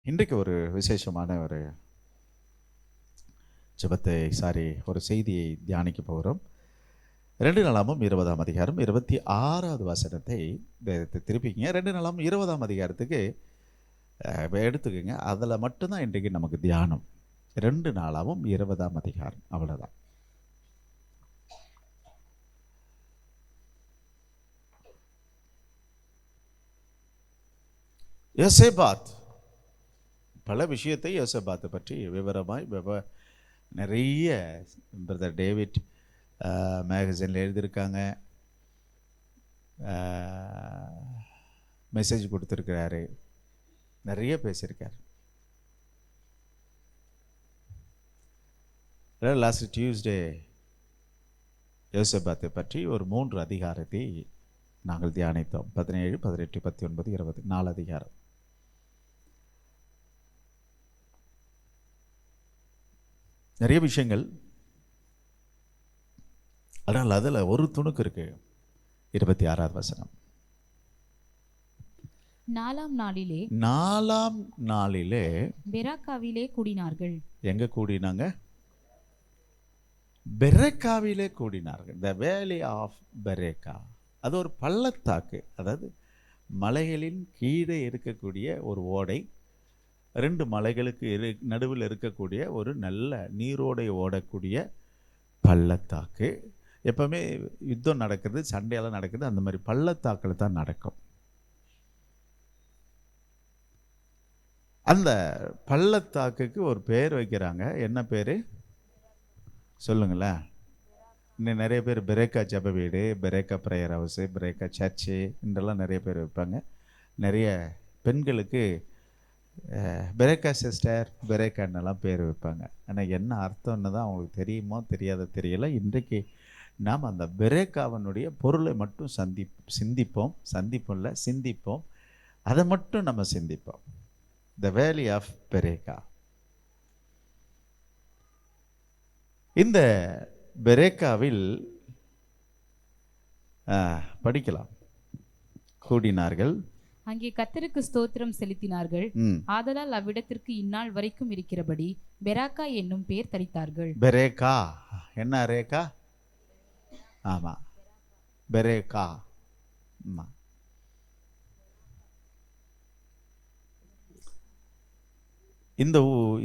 இன்றைக்கு ஒரு விசேஷமான ஒரு ஒரு செய்தியை தியானிக்க போகிறோம். 2 நாளாமும் 20ஆம் அதிகாரம் 26வது வசனத்தை திருப்பிக்கிங்க. 2 நாளாமும் 20ஆம் அதிகாரத்துக்கு எடுத்துக்கோங்க. அதில் மட்டும்தான் இன்றைக்கு நமக்கு தியானம். 2 நாளாமும் 20ஆம் அதிகாரம், அவ்வளோதான். யோசேபாத், பல விஷயத்தை யோசேபாத்தை பற்றி விவரமாய் நிறைய பிரதர் டேவிட் மேகசினில் எழுதியிருக்காங்க, மெசேஜ் கொடுத்துருக்கிறாரு, நிறைய பேசியிருக்கார். லாஸ்ட் டியூஸ்டே யோசேபாத்தை பற்றி ஒரு 3 அதிகாரத்தை நாங்கள் தியானித்தோம். 17, 18, 19, 20, 4 அதிகாரம். நிறைய விஷயங்கள். ஆனால் அதில் ஒரு துணுக்கு இருக்கு. 26வது வசனம். 4ஆம் நாளிலே பெராக்காவிலே கூடினார்கள். எங்க கூடினாங்க? பெரேக்காவிலே கூடினார்கள். த வேலி ஆஃப் பெரேக்கா. அது ஒரு பள்ளத்தாக்கு, அதாவது மலைகளின் கீழே இருக்கக்கூடிய ஒரு ஓடை. 2 மலைகளுக்கு நடுவில் இருக்கக்கூடிய ஒரு நல்ல நீரோடை ஓடக்கூடிய பள்ளத்தாக்கு. எப்பவுமே யுத்தம் நடக்குது, சண்டையெல்லாம் நடக்குது, அந்த மாதிரி பள்ளத்தாக்கில் தான் நடக்கும். அந்த பள்ளத்தாக்குக்கு ஒரு பேர் வைக்கிறாங்க. என்ன பேர் சொல்லுங்களேன்? இன்னும் நிறைய பேர் பெரேக்கா ஜப வீடு, பெரேக்கா ப்ரேயர் ஹவுஸு, பெரேக்கா சர்ச்சு என்றெல்லாம் நிறைய பேர் வைப்பாங்க. நிறைய பெண்களுக்கு பெரேக்கா சிஸ்டர், பெரேக்கான்னெல்லாம் பேர் வைப்பாங்க. ஆனால் என்ன அர்த்தம்னு தான் அவங்களுக்கு தெரியுமோ தெரியாத தெரியல. இன்றைக்கு நாம் அந்த பெரேக்காவனுடைய பொருளை மட்டும் சிந்திப்போம். அதை மட்டும் நம்ம சிந்திப்போம். த வேலி ஆஃப் பெரேக்கா. இந்த பெரேக்காவில் படிக்கலாம். கூடினார்கள், அங்கே கர்த்தருக்கு ஸ்தோத்திரம் செலுத்தினார்கள். ஆதலால் அவ்விடத்திற்கு இந்நாள் வரைக்கும் இருக்கிறபடி பெராக்கா என்னும் பெயர் தரித்தார்கள். பெரேக்கா என்ன? ரேகா. ஆமா, பெரேக்கா.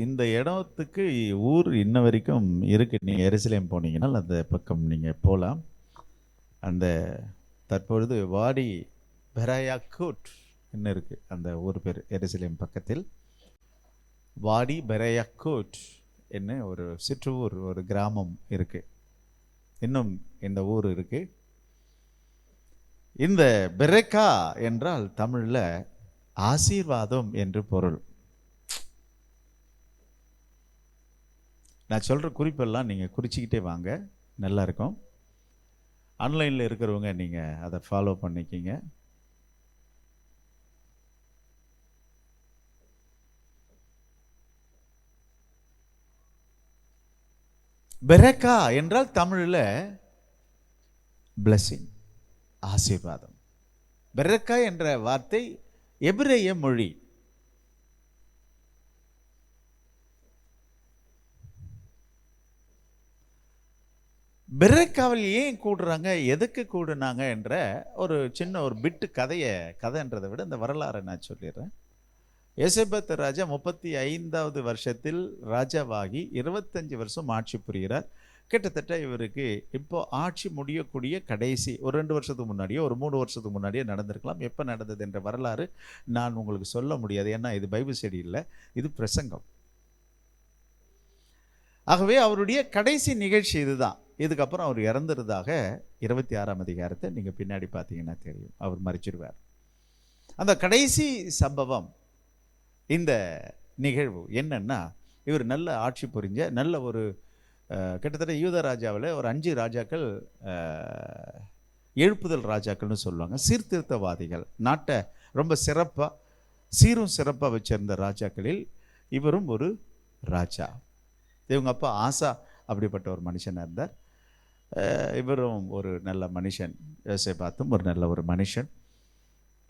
இந்த இடத்துக்கு ஊர் இன்ன வரைக்கும் இருக்கு. நீங்கள் எருசலேம் போனீங்கன்னா அந்த பக்கம் நீங்கள் போகலாம். அந்த தற்பொழுது வாடி பெராயாக்கூட் என்ன இருக்கு, அந்த ஊர் பேர். எருசலேம் பக்கத்தில் வாடி பெராயாக்கூட் என்ன ஒரு சிற்றூர், ஒரு கிராமம் இருக்கு. இன்னும் இந்த ஊர் இருக்கு. இந்த பெரேக்கா என்றால் தமிழில் ஆசீர்வாதம் என்று பொருள். நான் சொல்கிற குறிப்பெல்லாம் நீங்கள் குறிச்சிக்கிட்டே வாங்க, நல்லா இருக்கும். ஆன்லைனில் இருக்கிறவங்க நீங்கள் அதை ஃபாலோ பண்ணிக்கிங்க. பெரேக்கா என்றால் தமிழில் பிளஸிங், ஆசீர்வாதம். பெரேக்கா என்ற வார்த்தை எபிரேய மொழி. பெரேக்காவில் ஏன் கூடுறாங்க, எதுக்கு கூடுனாங்க என்ற ஒரு சின்ன ஒரு பிட்டு கதைன்றதை விட இந்த வரலாறை நான் சொல்லிடுறேன். யோசேபாத் ராஜா 35வது வருஷத்தில் ராஜாவாகி 25 வருஷம் ஆட்சி புரிகிறார். கிட்டத்தட்ட இவருக்கு இப்போ ஆட்சி முடியக்கூடிய கடைசி ஒரு 2 வருஷத்துக்கு முன்னாடியோ ஒரு 3 வருஷத்துக்கு முன்னாடியோ நடந்திருக்கலாம். எப்போ நடந்தது என்ற வரலாறு நான் உங்களுக்கு சொல்ல முடியாது. ஏன்னா இது பைபிள் ஸ்டடி இல்லை, இது பிரசங்கம். ஆகவே அவருடைய கடைசி நிகழ்ச்சி இதுதான். இதுக்கப்புறம் அவர் இறந்துறதாக 26ஆம் அதிகாரத்தை நீங்கள் பின்னாடி பார்த்தீங்கன்னா தெரியும். அவர் மரிச்சிருவார். அந்த கடைசி சம்பவம், இந்த நிகழ்வு என்னன்னா, இவர் நல்ல ஆட்சி புரிஞ்ச நல்ல ஒரு கிட்டத்தட்ட யூத ராஜாவில் ஒரு 5 ராஜாக்கள் எழுப்புதல் ராஜாக்கள்னு சொல்லுவாங்க. சீர்திருத்தவாதிகள், நாட்டை ரொம்ப சீரும் சிறப்பாக வச்சிருந்த ராஜாக்களில் இவரும் ஒரு ராஜா. இவங்க அப்பா ஆசா அப்படிப்பட்ட ஒரு மனுஷனாக இருந்தார். இவரும் ஒரு நல்ல மனுஷன். யோசேபாத்தும் ஒரு நல்ல ஒரு மனுஷன்.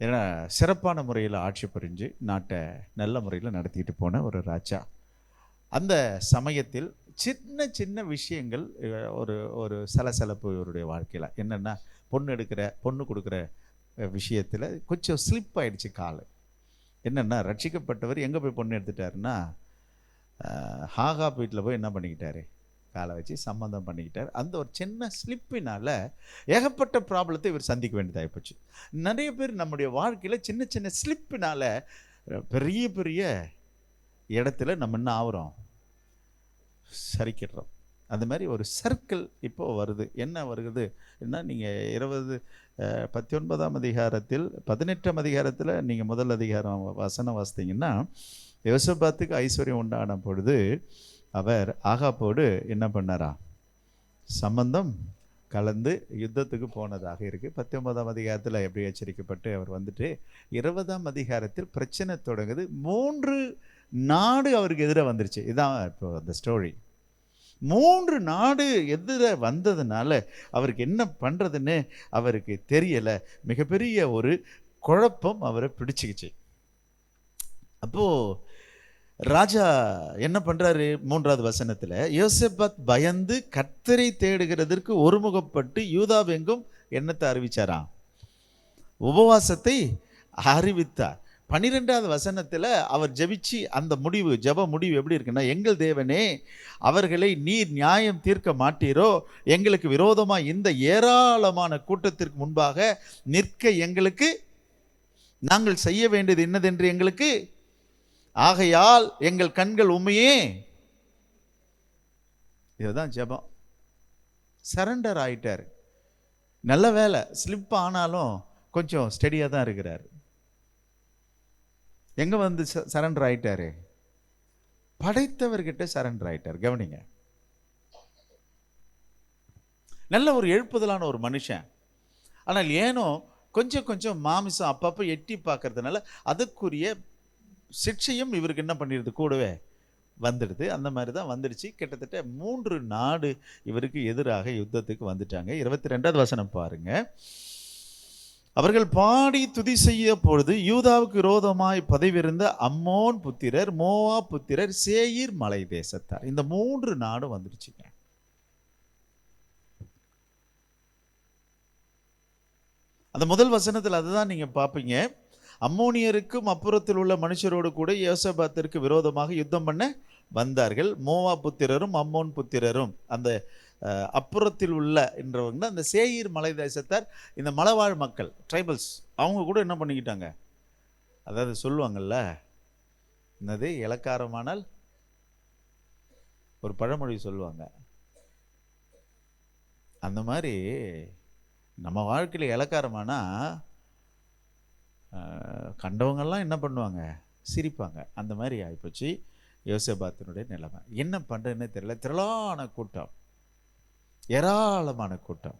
ஏன்னா சிறப்பான முறையில் ஆட்சி புரிஞ்சு நாட்டை நல்ல முறையில் நடத்திட்டு போன ஒரு ராஜா. அந்த சமயத்தில் சின்ன சின்ன விஷயங்கள் ஒரு ஒரு சலசலப்பு இவருடைய வாழ்க்கையில். என்னென்னா பொண்ணு கொடுக்குற விஷயத்தில் கொஞ்சம் ஸ்லிப் ஆகிடுச்சு கால். என்னென்னா ரட்சிக்கப்பட்டவர் எங்கே போய் பொண்ணு எடுத்துட்டாருன்னா ஹாகாப் வீட்டில் போய் என்ன பண்ணிக்கிட்டாரு, காலை வச்சு சம்மந்தம் பண்ணிக்கிட்டார். அந்த ஒரு சின்ன ஸ்லிப்பினால் ஏகப்பட்ட ப்ராப்ளத்தை இவர் சந்திக்க வேண்டியதாகி போச்சு. நிறைய பேர் நம்முடைய வாழ்க்கையில் சின்ன சின்ன ஸ்லிப்பினால் பெரிய பெரிய இடத்துல நம்ம என்ன ஆகிறோம், சரிக்கிடுறோம். அந்த மாதிரி ஒரு சர்க்கிள் இப்போ வருது. என்ன வருது என்ன, நீங்கள் 19ஆம் அதிகாரத்தில் 18ஆம் அதிகாரத்தில் நீங்கள் முதல் அதிகாரம் வசனம் வாசித்தீங்கன்னா, யோசபாத்துக்கு ஐஸ்வர்யம் உண்டான பொழுது அவர் ஆகாப்போடு என்ன பண்ணாரா, சம்பந்தம் கலந்து யுத்தத்துக்கு போனதாக இருக்குது. 19ஆம் அதிகாரத்தில் எப்படி எச்சரிக்கப்பட்டு அவர் வந்துட்டு 20ஆம் அதிகாரத்தில் பிரச்சனை தொடங்குது. 3 நாடு அவருக்கு எதிராக வந்துருச்சு. இதுதான் இப்போ அந்த ஸ்டோரி. 3 நாடு எதிர வந்ததுனால அவருக்கு என்ன பண்ணுறதுன்னு அவருக்கு தெரியலை. மிகப்பெரிய ஒரு குழப்பம் அவரை பிடிச்சிக்கிச்சு. அப்போது ராஜா என்ன பண்ணுறாரு, 3வது வசனத்தில், யோசபாத் பயந்து கர்த்தரை தேடுகிறதற்கு ஒருமுகப்பட்டு யூதாவெங்கும் என்னத்தை அறிவிச்சாராம், உபவாசத்தை அறிவித்தார். 12வது வசனத்தில் அவர் ஜெபிச்சு அந்த ஜெப முடிவு எப்படி இருக்குன்னா, எங்கள் தேவனே, அவர்களை நீர் நியாயம் தீர்க்க மாட்டீரோ, எங்களுக்கு விரோதமாக இந்த ஏராளமான கூட்டத்திற்கு முன்பாக நிற்க எங்களுக்கு நாங்கள் செய்ய வேண்டியது என்னதென்று எங்களுக்கு, ஆகையால் எங்கள் கண்கள் உண்மையே. இதுதான் ஜெபம். சரண்டர் ஆயிட்டார். நல்ல வேலை, ஸ்லிப் ஆனாலும் கொஞ்சம் ஸ்டெடியாக தான் இருக்கிறார். எங்க வந்து சரண்டர் ஆயிட்டாரு, படைத்தவர்கிட்ட சரண்டர் ஆயிட்டார். கவனிங்க, நல்ல ஒரு எழுப்புதலான ஒரு மனுஷன். ஆனால் ஏனோ கொஞ்சம் கொஞ்சம் மாமிசம் அப்பப்போ எட்டி பார்க்கறதுனால அதுக்குரிய சிக்ஷையும் இவருக்கு என்ன பண்ணிடுது, கூடவே வந்துடுது. அந்த மாதிரி தான் வந்துடுச்சு. கிட்டத்தட்ட 3 நாடு இவருக்கு எதிராக யுத்தத்துக்கு வந்துட்டாங்க. 22வது வசனம் பாருங்க. அவர்கள் பாடி துதி செய்ய பொழுது யூதாவுக்கு விரோதமாய் பதவியிருந்த அம்மோன் புத்திரர், மோவா புத்திரர், சேயீர் மலை தேசத்தார், இந்த 3 நாடும் வந்துடுச்சுங்க. அந்த முதல் வசனத்தில் அதுதான் நீங்க பார்ப்பீங்க. அம்மோனியருக்கும் அப்புறத்தில் உள்ள மனுஷரோடு கூட யோசபாத்திற்கு விரோதமாக யுத்தம் பண்ண வந்தார்கள். மோவா புத்திரரும் அம்மோன் புத்திரரும், அந்த அப்புறத்தில் உள்ள என்றவங்க அந்த சேயீர் மலை தேசத்தார், இந்த மலைவாழ் மக்கள், ட்ரைபல்ஸ், அவங்க கூட என்ன பண்ணிக்கிட்டாங்க, அதாவது சொல்லுவாங்கல்ல, என்னது இலக்காரமானால் ஒரு பழமொழி சொல்லுவாங்க, அந்த மாதிரி நம்ம வாழ்க்கையில் இலக்காரமானா கண்டவங்கெல்லாம் என்ன பண்ணுவாங்க, சிரிப்பாங்க. அந்த மாதிரி ஆகிப்போச்சு யோசபாத்தினுடைய நிலைமை. என்ன பண்ணுறதுன்னு தெரியல. திரளான கூட்டம், ஏராளமான கூட்டம்.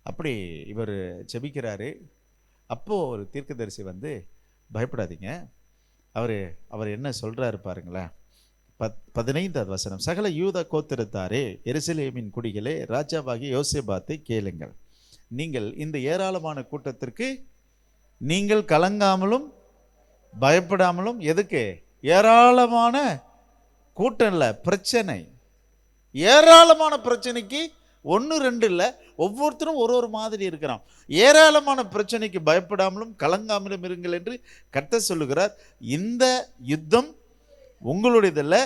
அப்படி இவர் ஜெபிக்கிறாரு. அப்போது ஒரு தீர்க்கதரிசி வந்து, பயப்படாதீங்க, அவர் என்ன சொல்கிறாரு பாருங்களேன். 15வது வசனம், சகல யூதா கோத்திரத்தாரே, எருசலேமின் குடிகளே, ராஜாவாகிய யோசபாத்தை கேளுங்கள். நீங்கள் இந்த ஏராளமான கூட்டத்திற்கு நீங்கள் கலங்காமலும் பயப்படாமலும், எதுக்கு, ஏராளமான கூட்டம் இல்லை, பிரச்சனை, ஏராளமான பிரச்சனைக்கு 1 2 இல்லை, ஒவ்வொருத்தரும் ஒரு மாதிரி இருக்கிறான். ஏராளமான பிரச்சனைக்கு பயப்படாமலும் கலங்காமலும் இருங்கள் என்று கர்த்தர் சொல்லுகிறார். இந்த யுத்தம் உங்களுடையதல்ல,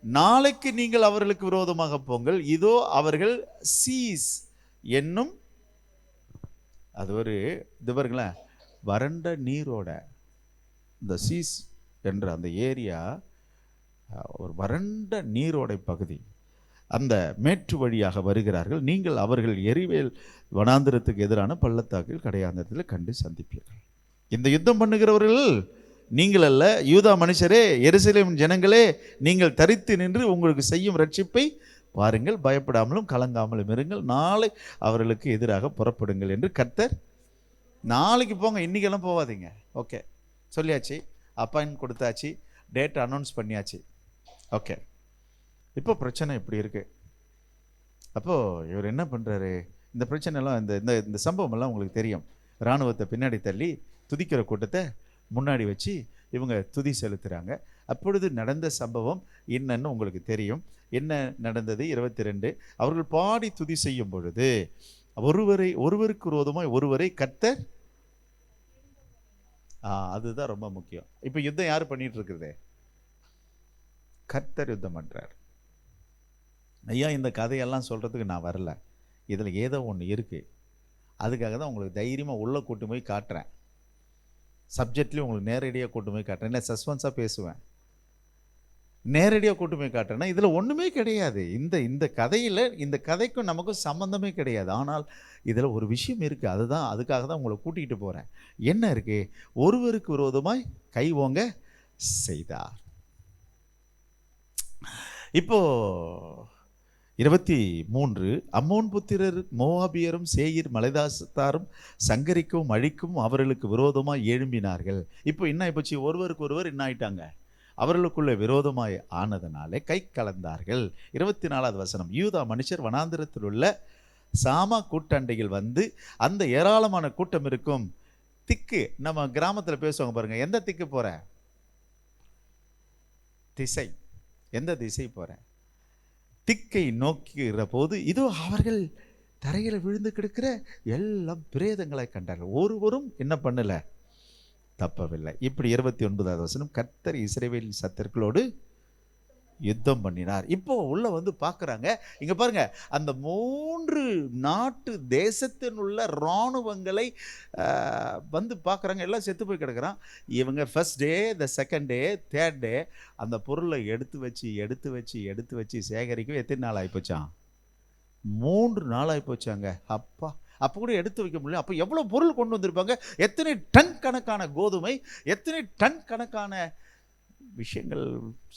நாளைக்கு நீங்கள் அவர்களுக்கு விரோதமாக போங்கள். இதோ அவர்கள் சீஸ் என்னும், அது ஒரு இதுவர்களேன், வறண்ட நீரோட, இந்த சீஸ் என்ற அந்த ஏரியா ஒரு வறண்ட நீரோடை பகுதி, அந்த மேற்று வழியாக வருகிறார்கள். நீங்கள் அவர்கள் எரிவேல் வனாந்திரத்துக்கு எதிரான பள்ளத்தாக்கில் கடையாந்தரத்தில் கண்டு சந்திப்பீர்கள். இந்த யுத்தம் பண்ணுகிறவர்கள் நீங்கள் அல்ல, யூதா மனுஷரே, எருசலேம் ஜனங்களே, நீங்கள் தரித்து நின்று உங்களுக்கு செய்யும் ரட்சிப்பை பாருங்கள், பயப்படாமலும் கலங்காமலும் இருங்கள், நாளை அவர்களுக்கு எதிராக புறப்படுங்கள் என்று கர்த்தர். நாளைக்கு போங்க, இன்றைக்கெல்லாம் போகாதீங்க. ஓகே, சொல்லியாச்சு, அப்பாயின்மெண்ட் கொடுத்தாச்சு, டேட் அனௌன்ஸ் பண்ணியாச்சு. ஓகே, இப்போ பிரச்சனை இப்படி இருக்குது. அப்போது இவர் என்ன பண்ணுறாரு, இந்த பிரச்சனைலாம் இந்த இந்த சம்பவம் எல்லாம் உங்களுக்கு தெரியும். இராணுவத்தை பின்னாடி தள்ளி துதிக்கிற கூட்டத்தை முன்னாடி வச்சு இவங்க துதி செலுத்துகிறாங்க. அப்பொழுது நடந்த சம்பவம் என்னன்னு உங்களுக்கு தெரியும். என்ன நடந்தது? 22, அவர்கள் பாடி துதி செய்யும் பொழுது ஒருவருக்கு விரோதமாய் ஒருவரை கர்த்தர், அதுதான் ரொம்ப முக்கியம். இப்போ யுத்தம் யார் பண்ணிட்டு இருக்குது? கர்த்தர் யுத்தம் பண்றார். ஐயா, இந்த கதையெல்லாம் சொல்றதுக்கு நான் வரல, இதுல ஏதோ ஒன்று இருக்கு. அதுக்காக தான் உங்களுக்கு தைரியமாக உள்ள கூட்டு போய் காட்டுறேன். சப்ஜெக்ட்லேயும் உங்களுக்கு நேரடியாக கூட்டு போய் காட்டுறேன். இல்லை சஸ்பென்ஸாக பேசுவேன், நேரடியாக கூட்டு போய் காட்டுறேன்னா இதில் ஒன்றுமே கிடையாது. இந்த கதையில் இந்த கதைக்கும் நமக்கும் சம்மந்தமே கிடையாது. ஆனால் இதில் ஒரு விஷயம் இருக்குது. அதுக்காக தான் உங்களை கூட்டிகிட்டு போகிறேன். என்ன இருக்குது? ஒருவருக்கு விரோதமாய் கை ஓங்க செய்தார். இப்போ 23, அம்மோன் புத்திரர் மோவாபியரும் சேயீர் மலைதாசத்தாரும் சங்கரிக்கவும் அழிக்கும் அவர்களுக்கு விரோதமாய் எழும்பினார்கள். இப்போ என்ன ஆயிப்போச்சு? ஒருவருக்கு ஒருவர் என்ன ஆயிட்டாங்க? அவர்களுக்குள்ள விரோதமாய் ஆனதனாலே கை கலந்தார்கள். 24வது வசனம், யூதா மனுஷர் வனாந்திரத்தில் உள்ள சாமா கூட்டண்டையில் வந்து அந்த ஏராளமான கூட்டம் இருக்கும் திக்கு, நம்ம கிராமத்தில் பேசுவாங்க பாருங்க, எந்த திக்கு போற? திசை, எந்த திசை போற? திக்கை நோக்குகிற போது இதோ அவர்கள் தரையில் விழுந்து கிடக்கிற எல்லாம் பிரேதங்களை கண்டார்கள், ஒருவரும் என்ன பண்ணல, தப்பவில்லை. இப்படி 29வது வசனம், கர்த்தர் இஸ்ரவேலின் சத்துருக்களோடு யுத்தம் பண்ணினார். இப்போ உள்ள வந்து பார்க்குறாங்க, இங்க பாருங்க, அந்த 3 நாட்டு தேசத்தின் உள்ள இராணுவங்களை வந்து பார்க்குறாங்க. எல்லாம் செத்து போய் கிடக்குறான். இவங்க first day, the second day, third day அந்த பொருளை எடுத்து வச்சு சேகரிக்க எத்தனை நாள் ஆகிப்போச்சான்? 3 நாள் ஆகிப்போச்சாங்க. அப்பா, அப்போ கூட எடுத்து வைக்க முடியல. அப்போ எவ்வளோ பொருள் கொண்டு வந்திருப்பாங்க? எத்தனை டன் கணக்கான கோதுமை, எத்தனை டன் கணக்கான விஷயங்கள்,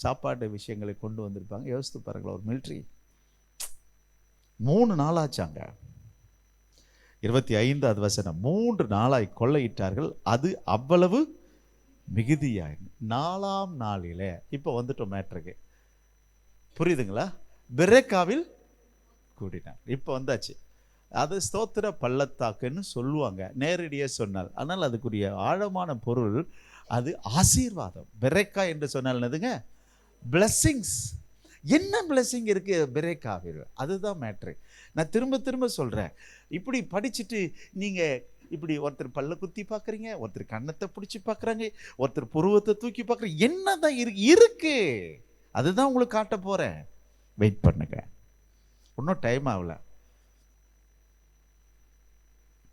சாப்பாடு விஷயங்களை கொண்டு வந்திருப்பாங்க. யோசித்து பாருங்களா, ஒரு மிலிட்ரி 3 நாளாச்சாங்க. 25வது வசனம், 3 நாளாய் கொள்ளையிட்டார்கள், அது அவ்வளவு மிகுதியாய் 4ஆம் நாளிலே. இப்போ வந்துட்டோம் மேட்ருக்கு, புரியுதுங்களா? பெரேக்காவில் கூடினார். இப்போ வந்தாச்சு. அது ஸ்தோத்திர பள்ளத்தாக்குன்னு சொல்லுவாங்க நேரடியாக சொன்னால். ஆனால் அதுக்குரிய ஆழமான பொருள் அது ஆசீர்வாதம். பெரேக்கா என்று சொன்னால் என்னதுங்க? பிளெஸ்ஸிங்ஸ். என்ன பிளெஸ்ஸிங் இருக்கு பெரேக்காவில்? அதுதான் மேட்ரு. நான் திரும்ப சொல்றேன். இப்படி படிச்சுட்டு நீங்க இப்படி ஒருத்தர் பல்ல குத்தி பார்க்குறீங்க, ஒருத்தர் கன்னத்தை பிடிச்சி பார்க்குறாங்க, ஒருத்தர் புருவத்தை தூக்கி பார்க்குறீங்க. என்னதான் இருக்கு? அதுதான் உங்களுக்கு காட்ட போறேன். வெயிட் பண்ணுங்க, இன்னும் டைம் ஆகல.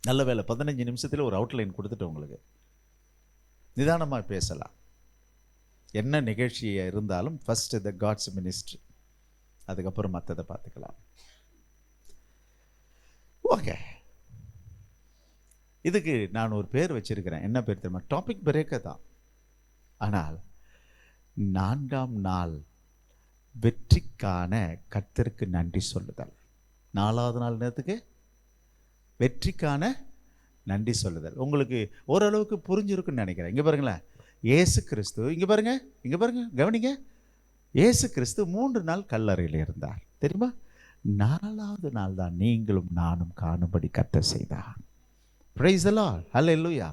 நல்ல வேலை 15 நிமிஷத்தில் ஒரு அவுட்லைன் கொடுத்துட்டு உங்களுக்கு நிதானமாக பேசலாம். என்ன நிகழ்ச்சியை இருந்தாலும் ஃபர்ஸ்ட் த காட்ஸ் மினிஸ்ட்ரி, அதுக்கப்புறம் மற்றதை பார்த்துக்கலாம். ஓகே, இதுக்கு நான் ஒரு பேர் வச்சிருக்கிறேன். என்ன பேர் தெரியுமா? டாபிக் பிரேக்க தான். ஆனால் 4ஆம் நாள் வெற்றிக்கான கர்த்தருக்கு நன்றி சொல்லுதல். 4வது நாள் நேரத்துக்கு வெற்றிக்கான நன்றி சொல்லுதல். உங்களுக்கு ஓரளவுக்கு புரிஞ்சிருக்குன்னு நினைக்கிறேன். இங்கே பாருங்களேன், இயேசு கிறிஸ்து, இங்கே பாருங்க கவனிங்க, இயேசு கிறிஸ்து 3 நாள் கல்லறையில் இருந்தார் தெரியுமா? 4வது நாள் தான் நீங்களும் நானும் காணும்படி கர்த்தர் செய்தார். பிரைஸ் தி லார்ட், ஹல்லேலூயா.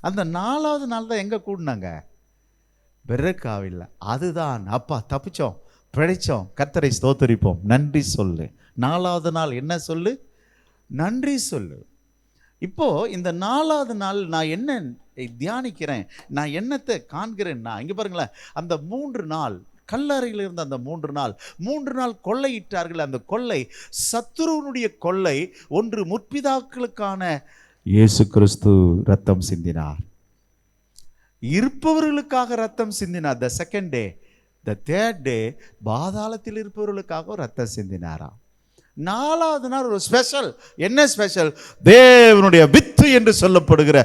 அந்த 4வது நாள் தான் எங்கே கூடினாங்க? பெரேக்காவில். அதுதான் அப்பா தப்பிச்சோம், பிழைச்சோம், கர்த்தரை ஸ்தோத்தரிப்போம், நன்றி சொல்லு. 4வது நாள் என்ன சொல்லு? நன்றி சொல்லு. இப்போ இந்த 4வது நாள் நான் என்ன தியானிக்கிறேன், நான் என்னத்தை காண்கிறேன்னா, இங்க பாருங்களேன், அந்த 3 நாள் கல்லறையில் இருந்த அந்த 3 நாள் கொள்ளையிட்டார்கள். அந்த கொள்ளை சத்துருவனுடைய கொள்ளை. ஒன்று, முற்பிதாக்களுக்கான இயேசு கிறிஸ்து ரத்தம் சிந்தினார், இருப்பவர்களுக்காக ரத்தம் சிந்தினார். The second day, the third day, பாதாளத்தில் இருப்பவர்களுக்காக ரத்தம் சிந்தினாராம். 4வது நாள் ஒரு ஸ்பெஷல். என்ன ஸ்பெஷல்? தேவனுடைய வித்து என்று சொல்லப்படுகிற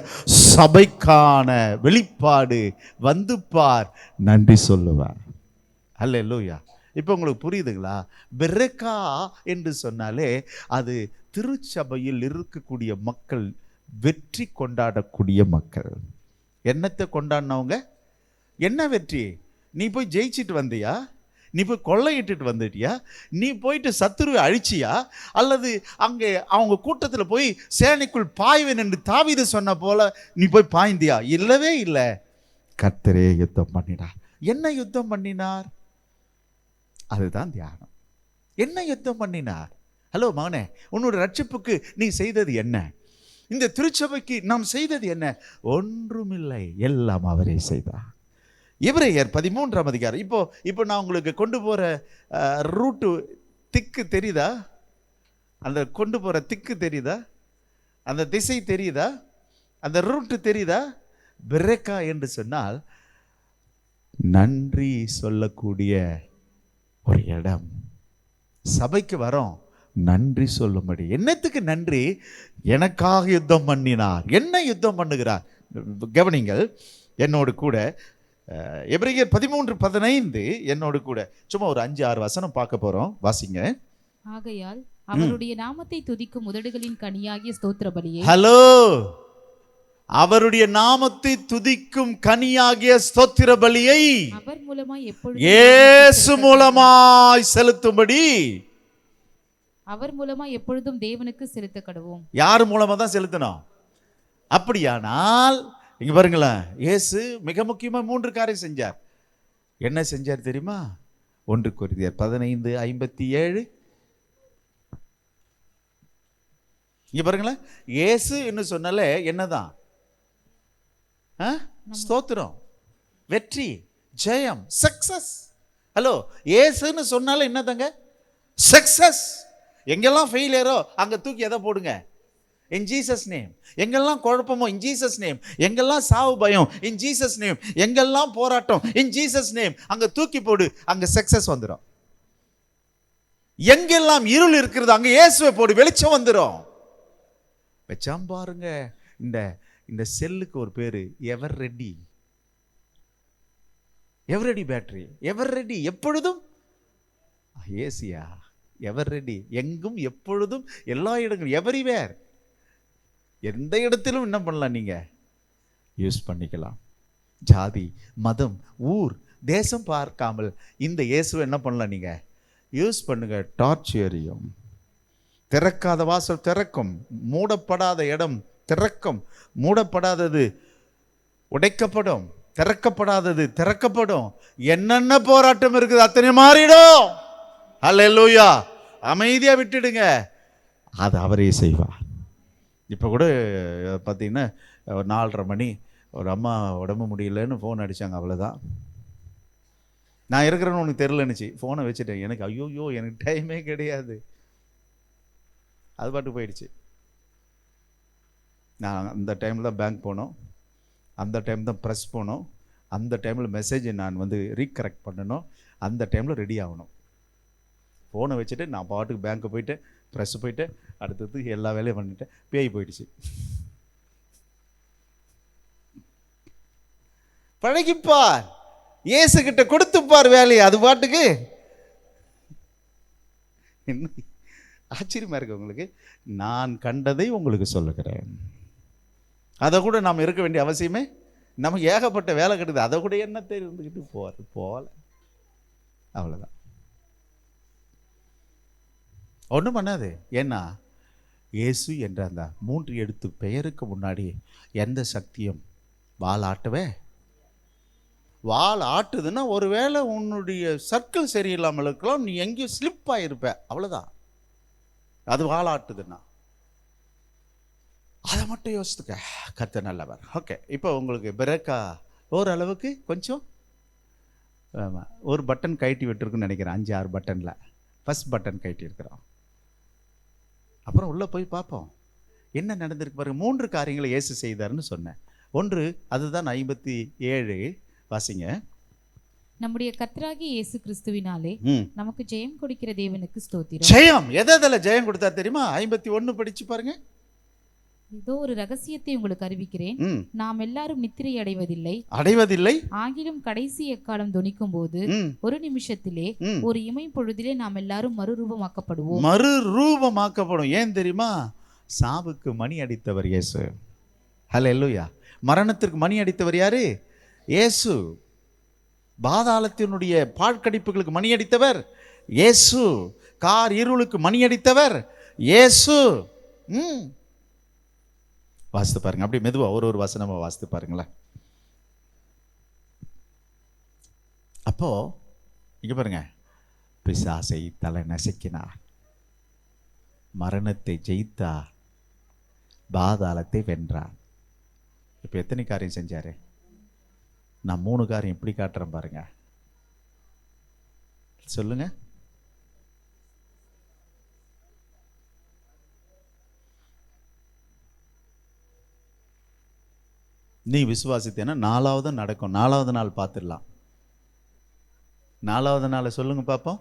சபைக்கான வெளிப்பாடு. வந்து பார், நன்றி சொல்லுவார். ஹல்லேலூயா. இப்போ உங்களுக்கு புரியுதுங்களா? பெரேக்கா என்று சொன்னாலே அது திருச்சபையில் இருக்கக்கூடிய மக்கள் வெற்றி கொண்டாடக்கூடிய மக்கள். என்னத்தை கொண்டாடினவங்க? என்ன வெற்றி? நீ போய் ஜெயிச்சிட்டு வந்தியா? நீ போய் கொள்ளையிட்டுட்டு வந்துட்டியா? நீ போயிட்டு சத்துருவை அழிச்சியா? அல்லது அங்கே அவங்க கூட்டத்தில் போய் சேனைக்குள் பாய்வேன் என்று தாவீது சொன்ன போல நீ போய் பாய்ந்தியா? இல்லவே இல்லை. கர்த்தரே யுத்தம் பண்ணினார். என்ன யுத்தம் பண்ணினார்? அதுதான் தியானம். என்ன யுத்தம் பண்ணினார்? ஹலோ மகனே, உன்னோட ரட்சிப்புக்கு நீ செய்தது என்ன? இந்த திருச்சபைக்கு நாம் செய்தது என்ன? ஒன்றுமில்லை, எல்லாம் அவரே செய்தார். எபிரேயர் 13ஆம் அதிகாரம். இப்போ நான் உங்களுக்கு கொண்டு போற ரூட்டு திக்கு தெரியுதா? அந்த கொண்டு போற திக்கு தெரியுதா? அந்த திசை தெரியுதா? அந்த ரூட்டு தெரியுதா? பெரேக்கா என்று சொன்னால் நன்றி சொல்லக்கூடிய ஒரு இடம். சபைக்கு வரோம் நன்றி சொல்லும்படி. என்னத்துக்கு நன்றி? எனக்காக யுத்தம் பண்ணினார். என்ன யுத்தம் பண்ணுகிறார்? கவனிங்கள் என்னோடு கூட. எபிரேயர் 13:15 என்னோடு கூட சும்மா ஒரு 5-6 வசனம் பார்க்க போறோம். வாசிங்க. ஆகையால் அவருடைய நாமத்தை துதிக்கும் உதடுகளின் கனியாகிய ஸ்தோத்திர பலியை. ஹலோ, அவருடைய நாமத்தை துதிக்கும் கனியாகிய ஸ்தோத்திர பலியை அவர் மூலமாய் எப்பொழுதும் இயேசு மூலமாய் செலுத்தும்படி அவர் மூலமாய் எப்பொழுதும் தேவனுக்கு செலுத்த கடவோம். யார் மூலமா தான் செலுத்தணும்? அப்படியானால் இங்க பாருங்களேன், இயேசு மிக முக்கியமா 3 காரியம் செஞ்சார். என்ன செஞ்சார் தெரியுமா? 1 கொரிந்தியர் 15:57. இங்க பாருங்களேன், இயேசு என்று சொன்னாலே என்னதான்? ஸ்தோத்திரம், வெற்றி, ஜெயம், சக்சஸ். ஹலோ, இயேசுன்னு சொன்னாலே என்னதாங்க? சக்சஸ். எங்கெல்லாம் ஃபெயிலியரோ அங்க தூக்கி எதை போடுங்க? In Jesus name. எங்கெல்லாம் குழப்பமோ இன் ஜீசஸ் நேம். எங்கெல்லாம் சாவு பயம் இன் ஜீசஸ் நேம். எங்கெல்லாம் போராட்டம் இன் ஜீசஸ் நேம். அங்க தூக்கி போடு, அங்க சக்சஸ் வந்துடும். எங்கெல்லாம் இருள் இருக்கிறது அங்க இயேசுவை போடு, வெளிச்சம் வந்துடும். வச்சாம் பாருங்க. இந்த செல்லுக்கு ஒரு பேரு எவர் ரெடி. எவர் ரெடி பேட்டரி, எவர் ரெடி, எப்பொழுதும் ஏசியா எவர் ரெடி, எங்கும் எப்பொழுதும் எல்லா இடங்களும், எவரிவேர், எந்த இடத்திலும் என்ன பண்ணலாம், நீங்க யூஸ் பண்ணிக்கலாம். ஜாதி, மதம், ஊர், தேசம் பார்க்காமல் இந்த இயேசுவை என்ன பண்ணலாம், நீங்க யூஸ் பண்ணுங்க. டார்ச் எரியும். திறக்காத வாசல் திறக்கும், மூடப்படாத இடம் திறக்கும், மூடப்படாதது உடைக்கப்படும், திறக்கப்படாதது திறக்கப்படும். என்னென்ன போராட்டம் இருக்குது அத்தனை மாறிடும். அல்லேலூயா. அமைதியா விட்டுடுங்க, அது அவரே செய்வார். இப்போ கூட பார்த்தீங்கன்னா ஒரு 4:30 மணி ஒரு அம்மா உடம்பு முடியலன்னு ஃபோன் அடித்தாங்க. அவ்வளோதான். நான் இருக்கிறேன்னு உனக்கு தெரிலன்னுச்சு. ஃபோனை வச்சுட்டேன். எனக்கு ஐயோயோ எனக்கு டைமே கிடையாது. அது பாட்டு போயிடுச்சு. நான் அந்த டைமில் தான் பேங்க் போனோம், அந்த டைம் தான் ப்ரெஸ் போனோம், அந்த டைமில் மெசேஜை நான் ரீகரெக்ட் பண்ணணும், அந்த டைமில் ரெடி ஆகணும். ஃபோனை வச்சுட்டு நான் பாட்டுக்கு பேங்க்கு போயிட்டு ப்ரெஸ் போயிட்டு அடுத்தது எல்லா வேலையும் பண்ணிட்டேன். பேய் போயிடுச்சு. பழகிப்பார், இயேசுகிட்ட கொடுத்துப்பார் வேலையை. அது பாட்டுக்கு என்ன ஆச்சரியமா இருக்கு உங்களுக்கு? நான் கண்டதை உங்களுக்கு சொல்லுகிறேன். அதை கூட நாம் இருக்க வேண்டிய அவசியமே நமக்கு ஏகப்பட்ட வேலை கிடையாது. அதை கூட என்ன இருந்துக்கிட்டு போல அவ்வளோதான். ஒன்றும் பண்ணாது. ஏன்னா இயேசு என்ற அந்த 3 எழுத்து பெயருக்கு முன்னாடி எந்த சக்தியும் வால் ஆட்டவே. வால் ஆட்டுதுன்னா ஒருவேளை உன்னுடைய சர்க்கிள் சரியில்லாமல் இருக்கலாம், நீ எங்கேயும் ஸ்லிப் ஆகிருப்ப, அவ்வளோதான். அது வால் ஆட்டுதுன்னா அதை மட்டும் யோசித்துக்க. கர்த்தர் நல்லவர். ஓகே, இப்போ உங்களுக்கு பிரேக்கா ஓரளவுக்கு கொஞ்சம் ஒரு பட்டன் கழட்டி விட்டுருக்குன்னு நினைக்கிறேன். 5-6 பட்டனில் ஃபஸ்ட் பட்டன் கழட்டி இருக்கிறோம். அப்புறம் உள்ளே போய் பார்ப்போம் என்ன நடந்திருக்கு பாருங்க. 3 காரியங்களை இயேசு செய்தார்னு சொன்னேன். ஒன்று, அதுதான் 57. வாசிங்க. நம்முடைய கர்த்தராகிய இயேசு கிறிஸ்துவினாலே நமக்கு ஜெயம் கொடுக்கிற தேவனுக்கு ஸ்தோத்திரம். ஜெயம் எதில் ஜெயம் கொடுத்தார் தெரியுமா? 51 படிச்சு பாருங்க. இதோ ஒரு ரகசியத்தை உங்களுக்கு அறிவிக்கிறேன். நாம் எல்லாரும் நித்திரை அடைவதில்லை, ஆகிலும் கடைசி எக்காலம் தொனிக்கும் போது ஒரு நிமிஷத்திலே, ஒரு இமை பொழுதிலே நாம் எல்லாரும் மறுரூபமாக்கப்படும். ஏன் தெரியுமா? சாவுக்கு மணி அடித்தவர் இயேசு. ஹல்லேலூயா. மரணத்திற்கு மணி அடித்தவர் யாரு? இயேசு. பாதாளத்தினுடைய பாழ்கடிப்புகளுக்கு மணி அடித்தவர் இயேசு. கார் இருளுக்கு மணி அடித்தவர் இயேசு. வாசித்து பாருங்க, அப்படியே மெதுவா ஒரு வசனமா வாசித்து பாருங்களேன். அப்போ இங்க பாருங்க, பிசாசை தலை நசுக்கினார், மரணத்தை ஜெயித்தார், பாதாளத்தை வென்றார். இப்ப எத்தனை காரியம் செஞ்சாரு? நான் 3 காரியம் இப்படி காட்டுறேன் பாருங்க. சொல்லுங்க. நீ விசுவாசித்தேன்னா 4வது நடக்கும். 4வது நாள் பார்த்துடலாம். 4வது நாள் சொல்லுங்க பார்ப்போம்.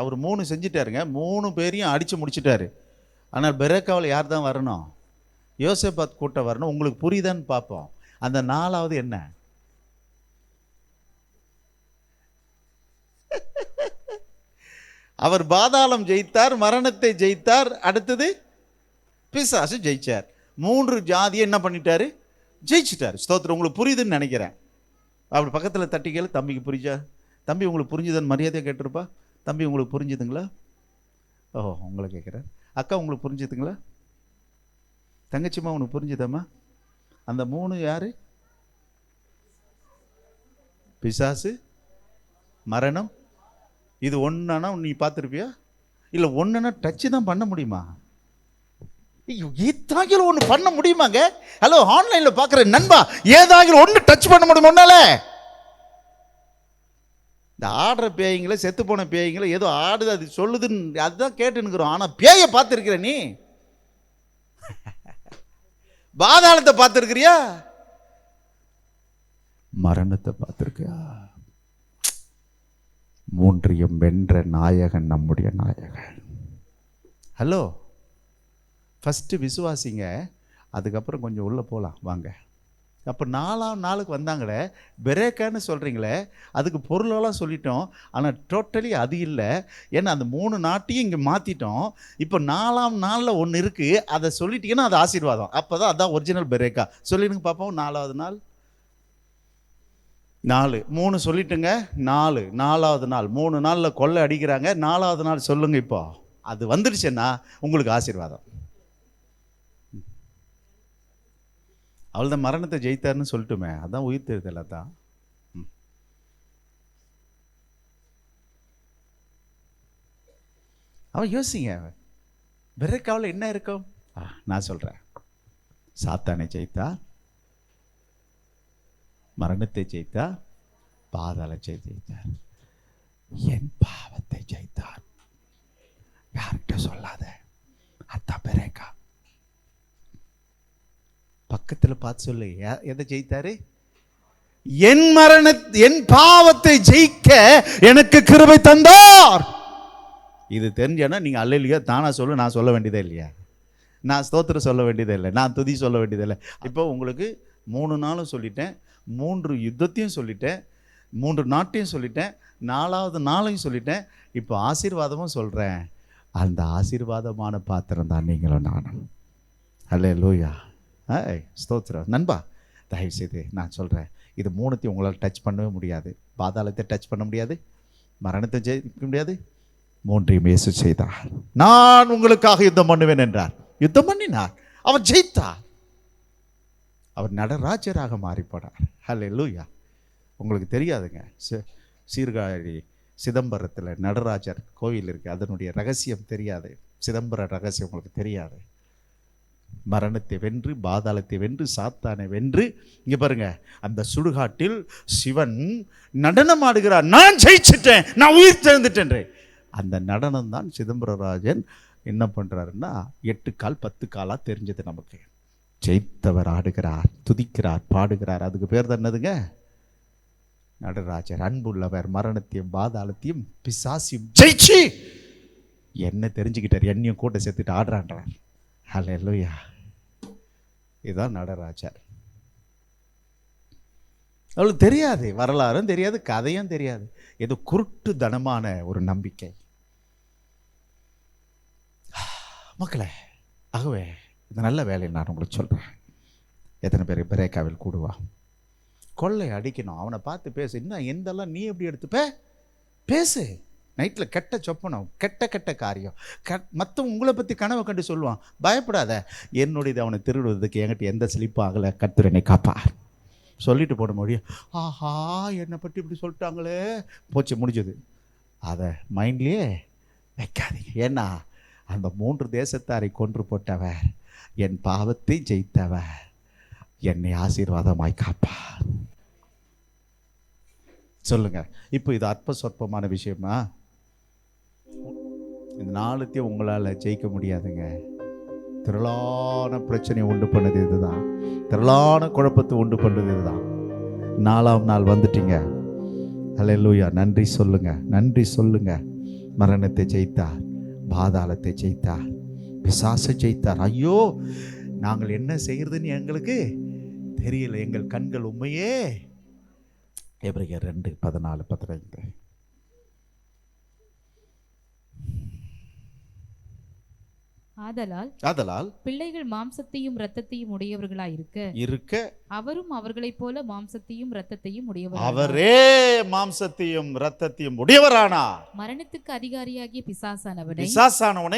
அவர் 3 செஞ்சிட்டாருங்க. 3 பேரையும் அடிச்சு முடிச்சிட்டாரு. ஆனால் பெரேக்காவில் யார் தான் வரணும்? யோசேபாத் கூட்டம் வரணும். உங்களுக்கு புரியுதான்னு பார்ப்போம். அந்த 4வது என்ன? அவர் பாதாளம் ஜெயித்தார், மரணத்தை ஜெயித்தார், அடுத்தது பிசாசு ஜெயிச்சார். 3 ஜாதியை என்ன பண்ணிட்டாரு? ஜெயிச்சிட்டாரு. ஸ்தோத்திரம். உங்களுக்கு புரியுதுன்னு நினைக்கிறேன். அப்படி பக்கத்தில் தட்டி கேளு, தம்பிக்கு புரிஞ்சா? தம்பி உங்களுக்கு புரிஞ்சுதுன்னு மரியாதையாக கேட்டிருப்பா. தம்பி உங்களுக்கு புரிஞ்சுதுங்களா? ஓ, உங்களை கேட்குறேன். அக்கா உங்களுக்கு புரிஞ்சுதுங்களா? தங்கச்சிம்மா உனக்கு புரிஞ்சுதாம்மா? அந்த 3 யாரு? பிசாசு, மரணம். இது ஒன்றுனா நீ பார்த்துருப்பியா? இல்லை ஒன்றுனா டச்சு தான் பண்ண முடியுமா? ஏதாகிலும் ஒன்று பண்ண முடியுமாங்க? ஹலோ, ஆன்லைனில் பார்க்குற நண்பா, ஏதாகிலும் ஒன்று டச் பண்ண முடியுமானால? இந்த ஆடுற பேய்களை, செத்து போன பேய்களை ஏதோ ஆடுது, அது சொல்லுதுன்னு அதுதான் கேட்டுன்னுக்குறோம். ஆனால் பேயை பார்த்துருக்கிற நீ? பாதாளத்தை பார்த்துருக்கிறியா? மரணத்தை பார்த்துருக்கியா? 3ஐயும் வென்ற நாயகன் நம்முடைய நாயகன். ஹலோ, ஃபஸ்ட்டு விசுவாசிங்க, அதுக்கப்புறம் கொஞ்சம் உள்ளே போகலாம் வாங்க. அப்போ 4ஆம் நாளுக்கு வந்தாங்களே, பெரேக்கான்னு சொல்கிறீங்களே, அதுக்கு பொருளெல்லாம் சொல்லிட்டோம். ஆனால் டோட்டலி அது இல்லை. ஏன்னா அந்த 3 நாட்டையும் இங்கே மாற்றிட்டோம். இப்போ 4ஆம் நாளில் ஒன்று இருக்குது, அதை சொல்லிட்டீங்கன்னா அது ஆசீர்வாதம். அப்போ தான் அதான் ஒரிஜினல் பெரேக்கா. சொல்லிடுங்க பார்ப்போம். 4வது நாள் 4, 3 சொல்லிட்டுங்க. 4வது நாள் 3 நாளில் கொள்ளை அடிக்கிறாங்க. 4வது நாள் சொல்லுங்க. இப்போ அது வந்துடுச்சுன்னா உங்களுக்கு ஆசீர்வாதம். அவள்தான் மரணத்தை ஜெயித்தார்னு சொல்லட்டுமே, அதான் உயிர் தெரிதல். அதான் அவன் யோசிங்க, பெரேக்காவில் என்ன இருக்கும்? நான் சொல்றேன். சாத்தானை ஜெயித்தா, மரணத்தை ஜெயித்தா, பாதாளத்தை ஜெயித்தார், என் பாவத்தை ஜெயித்தார். யார்கிட்ட சொல்லாத, அதான் பெரேக்கா. பக்கத்தில் பார்த்து சொல்லு, எதை ஜெயித்தாரு? என் பாவத்தை ஜெயிக்க எனக்கு கிருபை தந்தார். இது தெரிஞ்சனா நீங்க அல்லேலூயா தானா சொல்லு. நான் சொல்ல வேண்டியதே இல்லையா? நான் ஸ்தோத்திரம் சொல்ல வேண்டியதே இல்லை, நான் துதி சொல்ல வேண்டியதே இல்லை. இப்போ உங்களுக்கு 3 நாளும் சொல்லிட்டேன், 3 யுத்தத்தையும் சொல்லிட்டேன், 3 நாட்டையும் சொல்லிட்டேன், 4வது நாளையும் சொல்லிட்டேன். இப்போ ஆசீர்வாதமும் சொல்றேன். அந்த ஆசீர்வாதமான பாத்திரம் தான் நீங்களும் நானும். அல்லேலூயா. ஸ்தோத்திரம். நண்பா, தயவு செய்து நான் சொல்கிறேன், இது 3த்தையும் உங்களால் டச் பண்ணவே முடியாது. பாதாளத்தை டச் பண்ண முடியாது, மரணத்தை ஜெயிக்க முடியாது. 3ஐயும் இயேசு செய்தார். நான் உங்களுக்காக யுத்தம் பண்ணுவேன் என்றார். யுத்தம் பண்ணினார், அவர் ஜெயித்தார். அவர் நடராஜராக மாறி போனார். ஹல்லேலூயா. உங்களுக்கு தெரியாதுங்க, சீர்காழி சிதம்பரத்தில் நடராஜர் கோவில் இருக்குது. அதனுடைய ரகசியம் தெரியாது. சிதம்பர ரகசியம் உங்களுக்கு தெரியாது. மரணத்தை வென்று, பாதாளத்தை வென்று, சாத்தானை வென்று, இங்க பாருங்க, அந்த சுடுகாட்டில் சிவன் நடனம் ஆடுகிறார். நான் ஜெயிச்சிட்டேன், நான் உயிர் தெழுந்துட்டேன். அந்த நடனம் தான் சிதம்பரராஜன் என்ன பண்றாருன்னா 8 கால் 10 காலா தெரிஞ்சது நமக்கு. ஜெயித்தவர் ஆடுகிறார், துதிக்கிறார், பாடுகிறார். அதுக்கு பேர் தான் என்னதுங்க? நடராஜர். அன்புள்ளவர், மரணத்தையும் பாதாளத்தையும் பிசாசையும் ஜெயிச்சு என்ன தெரிஞ்சுக்கிட்டார், என்னையும் கூட சேர்த்துட்டு ஆடுறான்றார். ஹல்லேலூயா. இதுதான் நடராஜர். அவளுக்கு தெரியாது, வரலாறும் தெரியாது, கதையும் தெரியாது. ஏதோ குருட்டு தனமான ஒரு நம்பிக்கை. மக்களே, ஆகவே இந்த நல்ல வேலையை நான் உங்களுக்கு சொல்றேன். எத்தனை பேர் பெரேக்காவில் கூடுவா? கொள்ளை அடிக்கணும். அவனை பார்த்து பேசு. இன்னும் எந்தெல்லாம் நீ எப்படி எடுத்துப்ப பேசு. நைட்டில் கெட்ட சொப்பனம், கெட்ட காரியம், மற்றவங்க உங்களை பற்றி கனவை கண்டு சொல்லுவான். பயப்படாத, என்னுடையது அவனை திருடுவதற்கு என்கிட்ட எந்த ஸ்லிப்பும் ஆகலை, கர்த்தர் என்னை காப்பார் சொல்லிட்டு போட முடியும். ஆஹா, என்னை பற்றி இப்படி சொல்லிட்டாங்களே, போச்சு, முடிஞ்சது. அதை மைண்ட்லேயே வைக்காதீங்க. ஏன்னா அந்த 3 தேசத்தாரை கொன்று போட்டவர், என் பாவத்தை ஜெயித்தவர், என்னை ஆசீர்வாதமாய் காப்பார். சொல்லுங்க. இப்போ இது அற்ப சொற்பமான விஷயமா? இந்த 4த்தையும் உங்களால் ஜெயிக்க முடியாதுங்க. திரளான பிரச்சனையை உண்டு பண்ணது இதுதான். திரளான குழப்பத்தை உண்டு பண்ணது இதுதான். 4ஆம் நாள் வந்துட்டீங்க. அல்லேலூயா. நன்றி சொல்லுங்க, நன்றி சொல்லுங்க. மரணத்தை ஜெயித்தார், பாதாளத்தை ஜெயித்தார், பிசாசை ஜெயித்தார். ஐயோ, நாங்கள் என்ன செய்யறதுன்னு எங்களுக்கு தெரியல, எங்கள் கண்கள் உண்மையே. எபிரேயர் 2:14-15. ஆதலால் பிள்ளைகள் மாம்சத்தையும் இரத்தத்தையும் உடையவர்களாயிருக்க அவரும் அவர்களைப் போல மாம்சத்தையும் இரத்தத்தையும் உடையவர். அவரே மாம்சத்தையும் இரத்தத்தையும் உடையவரானார். மரணத்துக்கு அதிகாரியாகிய பிசாசானவனை